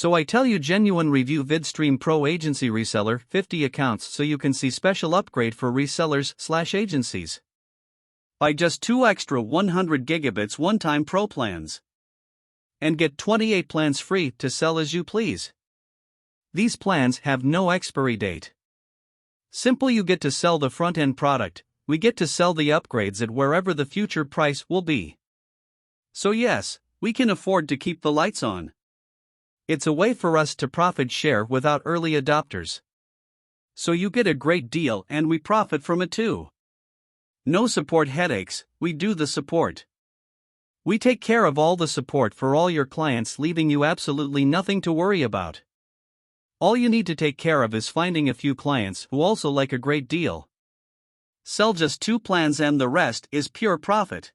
So I tell you, genuine review vidstream pro agency reseller 50 accounts so you can see special upgrade for resellers/agencies. Buy just 2 extra 100 gigabits one-time pro plans. And get 28 plans free to sell as you please. These plans have no expiry date. Simple, you get to sell the front-end product, we get to sell the upgrades at wherever the future price will be. So yes, we can afford to keep the lights on. It's a way for us to profit share without early adopters. So you get a great deal and we profit from it too. No support headaches, we do the support. We take care of all the support for all your clients, leaving you absolutely nothing to worry about. All you need to take care of is finding a few clients who also like a great deal. Sell just 2 plans and the rest is pure profit.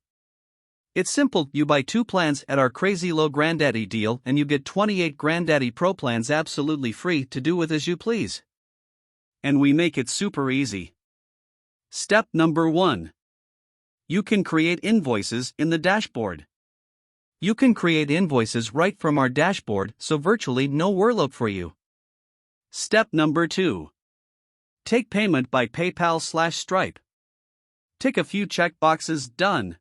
It's simple, you buy 2 plans at our crazy low Granddaddy deal and you get 28 Granddaddy Pro plans absolutely free to do with as you please. And we make it super easy. Step number 1. You can create invoices in the dashboard. You can create invoices right from our dashboard, so virtually no workload for you. Step number 2. Take payment by PayPal/Stripe. Tick a few checkboxes, done.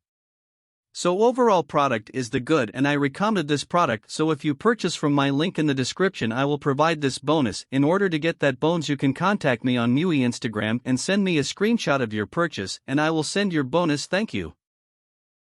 So overall product is the good and I recommend this product, so if you purchase from my link in the description I will provide this bonus. In order to get that bonus you can contact me on MUI Instagram and send me a screenshot of your purchase and I will send your bonus. Thank you.